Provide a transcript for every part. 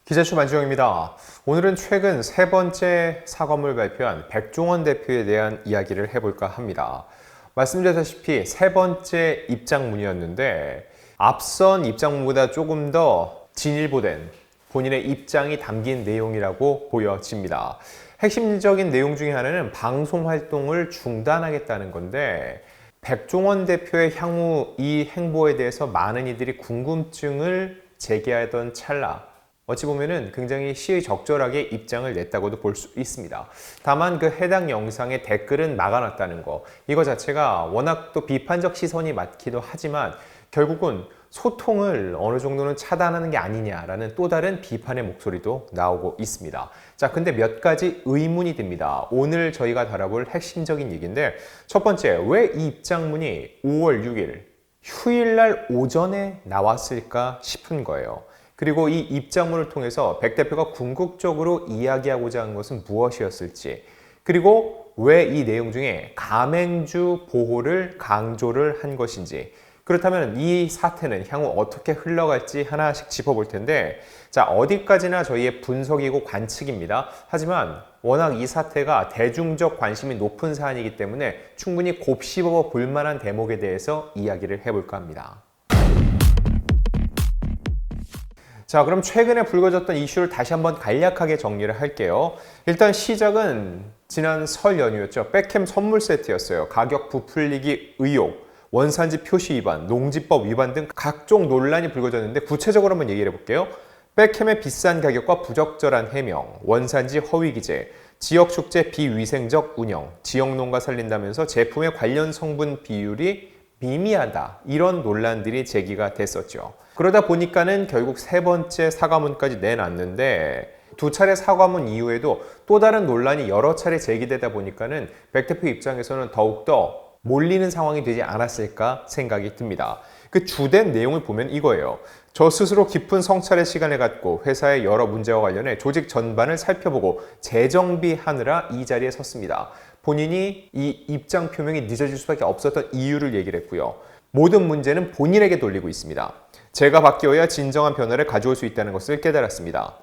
기자슈 만주영입니다. 오늘은 최근 세 번째 사과문을 발표한 백종원 대표에 대한 이야기를 해볼까 합니다. 말씀드렸다시피 세 번째 입장문이었는데 앞선 입장문보다 조금 더 진일보된 본인의 입장이 담긴 내용이라고 보여집니다. 핵심적인 내용 중에 하나는 방송 활동을 중단하겠다는 건데 백종원 대표의 향후 이 행보에 대해서 많은 이들이 궁금증을 제기하던 찰나 어찌 보면은 굉장히 시의적절하게 입장을 냈다고도 볼 수 있습니다. 다만 그 해당 영상의 댓글은 막아놨다는 거, 이거 자체가 워낙 또 비판적 시선이 많기도 하지만 결국은 소통을 어느 정도는 차단하는 게 아니냐라는 또 다른 비판의 목소리도 나오고 있습니다. 자, 근데 몇 가지 의문이 듭니다. 오늘 저희가 다뤄볼 핵심적인 얘기인데, 첫 번째, 왜 이 입장문이 5월 6일 휴일날 오전에 나왔을까 싶은 거예요. 그리고 이 입장문을 통해서 백 대표가 궁극적으로 이야기하고자 한 것은 무엇이었을지, 그리고 왜 이 내용 중에 가맹주 보호를 강조를 한 것인지, 그렇다면 이 사태는 향후 어떻게 흘러갈지 하나씩 짚어볼 텐데, 자, 어디까지나 저희의 분석이고 관측입니다. 하지만 워낙 이 사태가 대중적 관심이 높은 사안이기 때문에 충분히 곱씹어 볼 만한 대목에 대해서 이야기를 해볼까 합니다. 자, 그럼 최근에 불거졌던 이슈를 다시 한번 간략하게 정리를 할게요. 일단 시작은 지난 설 연휴였죠. 백캠 선물 세트였어요. 가격 부풀리기 의혹, 원산지 표시 위반, 농지법 위반 등 각종 논란이 불거졌는데 구체적으로 한번 얘기를 해볼게요. 백캠의 비싼 가격과 부적절한 해명, 원산지 허위 기재, 지역 축제 비위생적 운영, 지역 농가 살린다면서 제품의 관련 성분 비율이 미미하다, 이런 논란들이 제기가 됐었죠. 그러다 보니까는 결국 세 번째 사과문까지 내놨는데 두 차례 사과문 이후에도 또 다른 논란이 여러 차례 제기되다 보니까는 백 대표 입장에서는 더욱더 몰리는 상황이 되지 않았을까 생각이 듭니다. 그 주된 내용을 보면 이거예요. 저 스스로 깊은 성찰의 시간을 갖고 회사의 여러 문제와 관련해 조직 전반을 살펴보고 재정비하느라 이 자리에 섰습니다. 본인이 이 입장 표명이 늦어질 수밖에 없었던 이유를 얘기를 했고요. 모든 문제는 본인에게 돌리고 있습니다. 제가 바뀌어야 진정한 변화를 가져올 수 있다는 것을 깨달았습니다.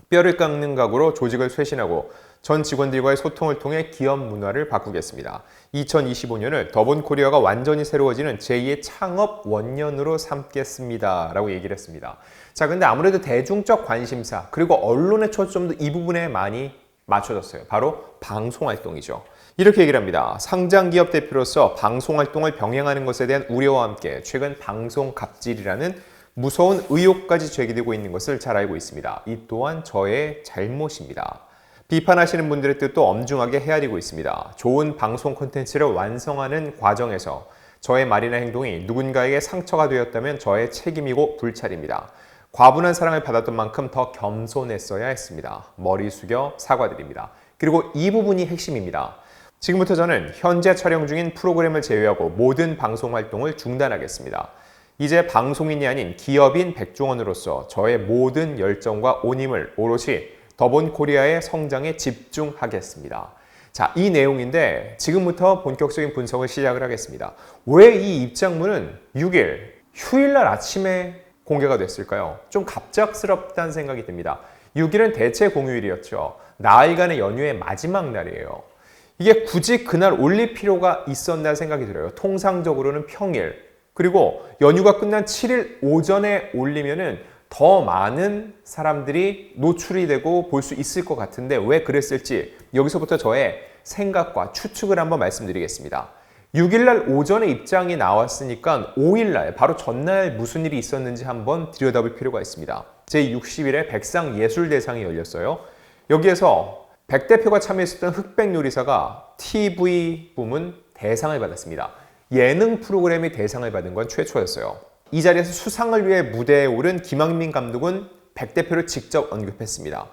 뼈를 깎는 각오로 조직을 쇄신하고 전 직원들과의 소통을 통해 기업 문화를 바꾸겠습니다. 2025년을 더본코리아가 완전히 새로워지는 제2의 창업 원년으로 삼겠습니다. 라고 얘기를 했습니다. 자, 근데 아무래도 대중적 관심사 그리고 언론의 초점도 이 부분에 많이 맞춰졌어요. 바로 방송활동이죠. 이렇게 얘기를 합니다. 상장기업 대표로서 방송활동을 병행하는 것에 대한 우려와 함께 최근 방송 갑질이라는 무서운 의혹까지 제기되고 있는 것을 잘 알고 있습니다. 이 또한 저의 잘못입니다. 비판하시는 분들의 뜻도 엄중하게 헤아리고 있습니다. 좋은 방송 콘텐츠를 완성하는 과정에서 저의 말이나 행동이 누군가에게 상처가 되었다면 저의 책임이고 불찰입니다. 과분한 사랑을 받았던 만큼 더 겸손했어야 했습니다. 머리 숙여 사과드립니다. 그리고 이 부분이 핵심입니다. 지금부터 저는 현재 촬영 중인 프로그램을 제외하고 모든 방송 활동을 중단하겠습니다. 이제 방송인이 아닌 기업인 백종원으로서 저의 모든 열정과 온 힘을 오롯이 더본코리아의 성장에 집중하겠습니다. 자, 이 내용인데 지금부터 본격적인 분석을 시작을 하겠습니다. 왜 이 입장문은 6일 휴일날 아침에 공개가 됐을까요? 좀 갑작스럽다는 생각이 듭니다. 6일은 대체 공휴일이었죠. 나흘간의 연휴의 마지막 날이에요. 이게 굳이 그날 올릴 필요가 있었나 생각이 들어요. 통상적으로는 평일, 그리고 연휴가 끝난 7일 오전에 올리면은 더 많은 사람들이 노출이 되고 볼 수 있을 것 같은데 왜 그랬을지 여기서부터 저의 생각과 추측을 한번 말씀드리겠습니다. 6일날 오전에 입장이 나왔으니까 5일날 바로 전날 무슨 일이 있었는지 한번 들여다볼 필요가 있습니다. 제60일에 백상예술대상이 열렸어요. 여기에서 백 대표가 참여했었던 흑백요리사가 TV 부문 대상을 받았습니다. 예능 프로그램이 대상을 받은 건 최초였어요. 이 자리에서 수상을 위해 무대에 오른 김학민 감독은 백 대표를 직접 언급했습니다.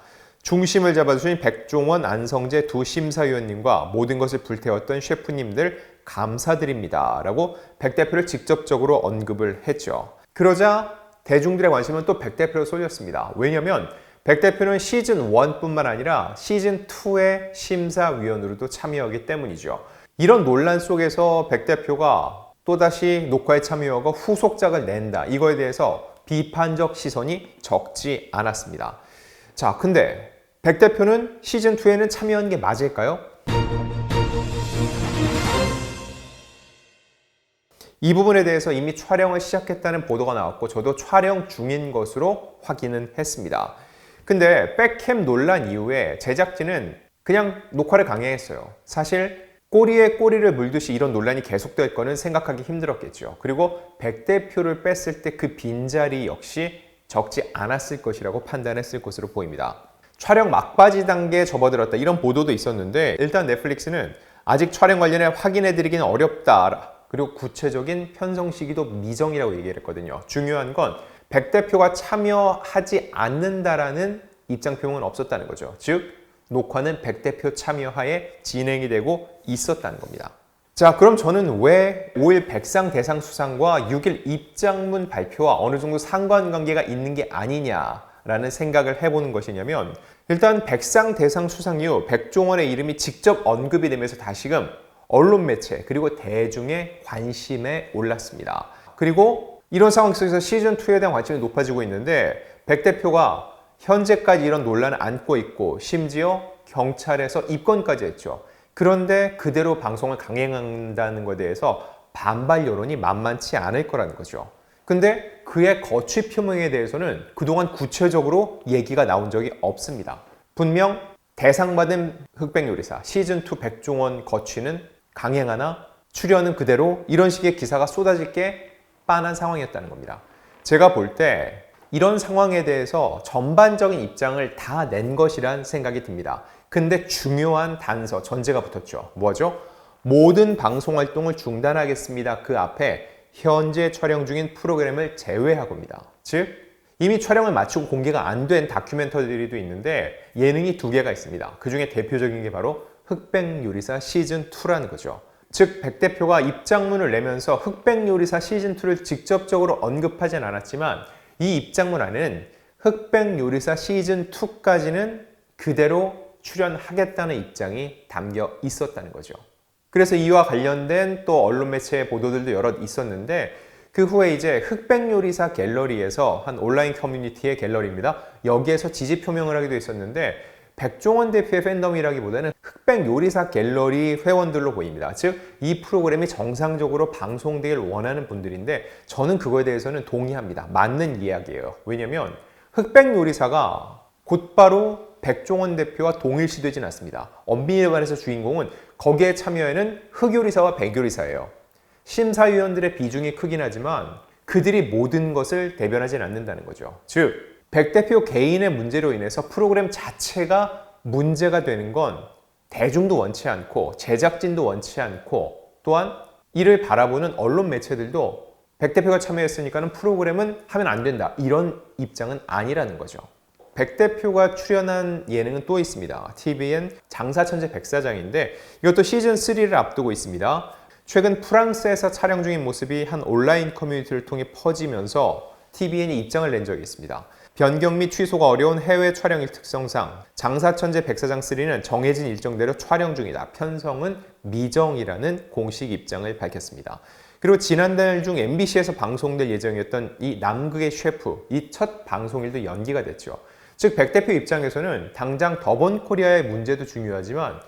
중심을 잡아주신 백종원, 안성재 두 심사위원님과 모든 것을 불태웠던 셰프님들 감사드립니다. 라고 백 대표를 직접적으로 언급을 했죠. 그러자 대중들의 관심은 또 백 대표로 쏠렸습니다. 왜냐하면 백 대표는 시즌 1뿐만 아니라 시즌 2의 심사위원으로도 참여하기 때문이죠. 이런 논란 속에서 백 대표가 또다시 녹화에 참여하고 후속작을 낸다. 이거에 대해서 비판적 시선이 적지 않았습니다. 자, 근데 백 대표는 시즌2에는 참여한 게 맞을까요? 이 부분에 대해서 이미 촬영을 시작했다는 보도가 나왔고 저도 촬영 중인 것으로 확인은 했습니다. 근데 백캠 논란 이후에 제작진은 그냥 녹화를 강행했어요. 사실 꼬리에 꼬리를 물듯이 이런 논란이 계속될 거는 생각하기 힘들었겠죠. 그리고 백 대표를 뺐을 때 그 빈자리 역시 적지 않았을 것이라고 판단했을 것으로 보입니다. 촬영 막바지 단계에 접어들었다 이런 보도도 있었는데 일단 넷플릭스는 아직 촬영 관련해 확인해드리기는 어렵다. 그리고 구체적인 편성 시기도 미정이라고 얘기를 했거든요. 중요한 건 백 대표가 참여하지 않는다라는 입장 표명은 없었다는 거죠. 즉 녹화는 백 대표 참여하에 진행이 되고 있었다는 겁니다. 자, 그럼 저는 왜 5일 백상 대상 수상과 6일 입장문 발표와 어느 정도 상관관계가 있는 게 아니냐라는 생각을 해보는 것이냐면 일단 백상 대상 수상 이후 백종원의 이름이 직접 언급이 되면서 다시금 언론 매체 그리고 대중의 관심에 올랐습니다. 그리고 이런 상황 속에서 시즌2에 대한 관심이 높아지고 있는데 백 대표가 현재까지 이런 논란을 안고 있고 심지어 경찰에서 입건까지 했죠. 그런데 그대로 방송을 강행한다는 것에 대해서 반발 여론이 만만치 않을 거라는 거죠. 근데 그의 거취 표명에 대해서는 그동안 구체적으로 얘기가 나온 적이 없습니다. 분명 대상받은 흑백요리사 시즌2 백종원 거취는 강행하나 출연은 그대로 이런 식의 기사가 쏟아질 게 빤한 상황이었다는 겁니다. 제가 볼 때 이런 상황에 대해서 전반적인 입장을 다 낸 것이란 생각이 듭니다. 근데 중요한 단서, 전제가 붙었죠. 뭐죠? 모든 방송 활동을 중단하겠습니다. 그 앞에 현재 촬영 중인 프로그램을 제외하고입니다. 즉 이미 촬영을 마치고 공개가 안 된 다큐멘터리도 있는데 예능이 2개가 있습니다. 그 중에 대표적인 게 바로 흑백요리사 시즌2라는 거죠. 즉 백 대표가 입장문을 내면서 흑백요리사 시즌2를 직접적으로 언급하진 않았지만 이 입장문 안에는 흑백요리사 시즌2까지는 그대로 출연하겠다는 입장이 담겨 있었다는 거죠. 그래서 이와 관련된 또 언론 매체의 보도들도 여럿 있었는데 그 후에 이제 흑백요리사 갤러리에서 한 온라인 커뮤니티의 갤러리입니다. 여기에서 지지 표명을 하기도 했었는데 백종원 대표의 팬덤이라기보다는 흑백요리사 갤러리 회원들로 보입니다. 즉 이 프로그램이 정상적으로 방송되길 원하는 분들인데 저는 그거에 대해서는 동의합니다. 맞는 이야기예요. 왜냐면 흑백요리사가 곧바로 백종원 대표와 동일시되진 않습니다. 엄밀히 말해서 주인공은 거기에 참여하는 흑요리사와 백요리사예요. 심사위원들의 비중이 크긴 하지만 그들이 모든 것을 대변하진 않는다는 거죠. 즉 백 대표 개인의 문제로 인해서 프로그램 자체가 문제가 되는 건 대중도 원치 않고 제작진도 원치 않고 또한 이를 바라보는 언론 매체들도 백 대표가 참여했으니까는 프로그램은 하면 안 된다 이런 입장은 아니라는 거죠. 백 대표가 출연한 예능은 또 있습니다. TVN 장사천재 백사장인데 이것도 시즌3를 앞두고 있습니다. 최근 프랑스에서 촬영 중인 모습이 한 온라인 커뮤니티를 통해 퍼지면서 TVN이 입장을 낸 적이 있습니다. 변경 및 취소가 어려운 해외 촬영일 특성상 장사천재 백사장 3는 정해진 일정대로 촬영 중이다. 편성은 미정이라는 공식 입장을 밝혔습니다. 그리고 지난달 중 MBC에서 방송될 예정이었던 이 남극의 셰프, 이 첫 방송일도 연기가 됐죠. 즉 백 대표 입장에서는 당장 더본코리아의 문제도 중요하지만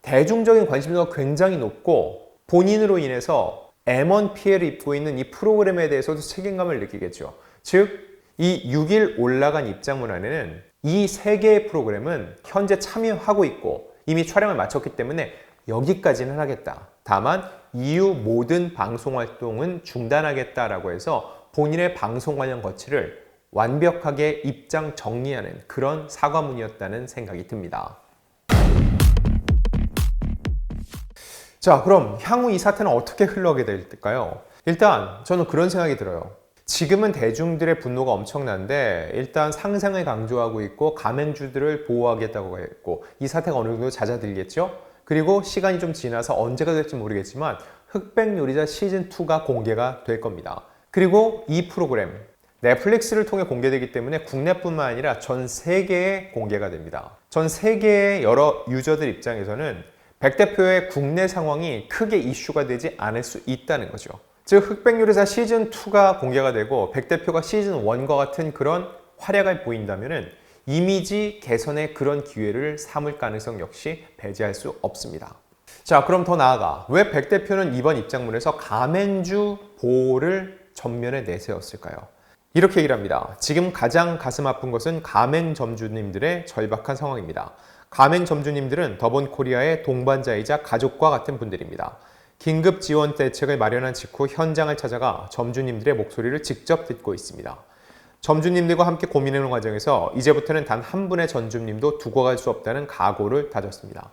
대중적인 관심도가 굉장히 높고 본인으로 인해서 M1 피해를 입고 있는 이 프로그램에 대해서도 책임감을 느끼겠죠. 즉 이 6일 올라간 입장문 안에는 이 3개의 프로그램은 현재 참여하고 있고 이미 촬영을 마쳤기 때문에 여기까지는 하겠다. 다만 이후 모든 방송 활동은 중단하겠다라고 해서 본인의 방송 관련 거취를 완벽하게 입장 정리하는 그런 사과문이었다는 생각이 듭니다. 자, 그럼 향후 이 사태는 어떻게 흘러가게 될까요? 일단 저는 그런 생각이 들어요. 지금은 대중들의 분노가 엄청난데 일단 상생을 강조하고 있고 가맹주들을 보호하겠다고 했고 이 사태가 어느 정도 잦아들겠죠? 그리고 시간이 좀 지나서 언제가 될지 모르겠지만 흑백요리사 시즌2가 공개가 될 겁니다. 그리고 이 프로그램 넷플릭스를 통해 공개되기 때문에 국내뿐만 아니라 전 세계에 공개가 됩니다. 전 세계의 여러 유저들 입장에서는 백 대표의 국내 상황이 크게 이슈가 되지 않을 수 있다는 거죠. 즉 흑백요리사 시즌2가 공개가 되고 백 대표가 시즌1과 같은 그런 활약을 보인다면 이미지 개선의 그런 기회를 삼을 가능성 역시 배제할 수 없습니다. 자, 그럼 더 나아가 왜 백 대표는 이번 입장문에서 가맹주 보호를 전면에 내세웠을까요? 이렇게 얘기를 합니다. 지금 가장 가슴 아픈 것은 가맹점주님들의 절박한 상황입니다. 가맹점주님들은 더본코리아의 동반자이자 가족과 같은 분들입니다. 긴급 지원 대책을 마련한 직후 현장을 찾아가 점주님들의 목소리를 직접 듣고 있습니다. 점주님들과 함께 고민하는 과정에서 이제부터는 단 한 분의 점주님도 두고 갈 수 없다는 각오를 다졌습니다.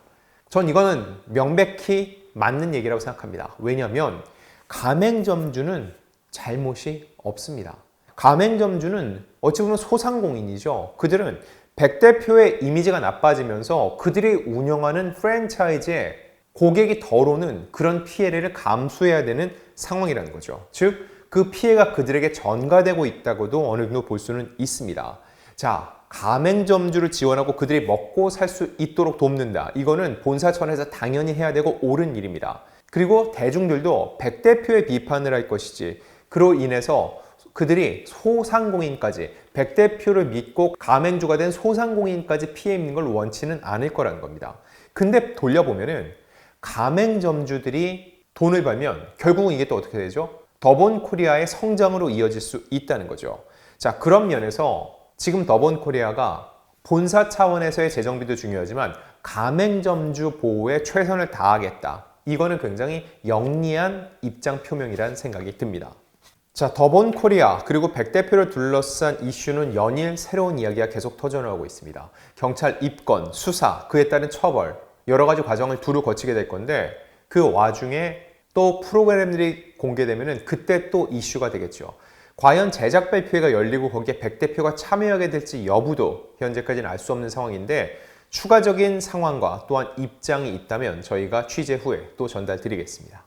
전 이거는 명백히 맞는 얘기라고 생각합니다. 왜냐하면 가맹점주는 잘못이 없습니다. 가맹점주는 어찌 보면 소상공인이죠. 그들은 백 대표의 이미지가 나빠지면서 그들이 운영하는 프랜차이즈에 고객이 덜 오는 그런 피해를 감수해야 되는 상황이라는 거죠. 즉, 그 피해가 그들에게 전가되고 있다고도 어느 정도 볼 수는 있습니다. 자, 가맹점주를 지원하고 그들이 먹고 살 수 있도록 돕는다. 이거는 본사 차원에서 당연히 해야 되고 옳은 일입니다. 그리고 대중들도 백 대표의 비판을 할 것이지 그로 인해서 그들이 소상공인까지 백 대표를 믿고 가맹주가 된 소상공인까지 피해 입는 걸 원치는 않을 거라는 겁니다. 근데 돌려보면은 가맹점주들이 돈을 벌면 결국은 이게 또 어떻게 되죠? 더본코리아의 성장으로 이어질 수 있다는 거죠. 자, 그런 면에서 지금 더본코리아가 본사 차원에서의 재정비도 중요하지만 가맹점주 보호에 최선을 다하겠다. 이거는 굉장히 영리한 입장 표명이라는 생각이 듭니다. 자, 더본코리아 그리고 백 대표를 둘러싼 이슈는 연일 새로운 이야기가 계속 터져나오고 있습니다. 경찰 입건, 수사, 그에 따른 처벌 여러 가지 과정을 두루 거치게 될 건데 그 와중에 또 프로그램들이 공개되면 그때 또 이슈가 되겠죠. 과연 제작 발표회가 열리고 거기에 백 대표가 참여하게 될지 여부도 현재까지는 알 수 없는 상황인데 추가적인 상황과 또한 입장이 있다면 저희가 취재 후에 또 전달 드리겠습니다.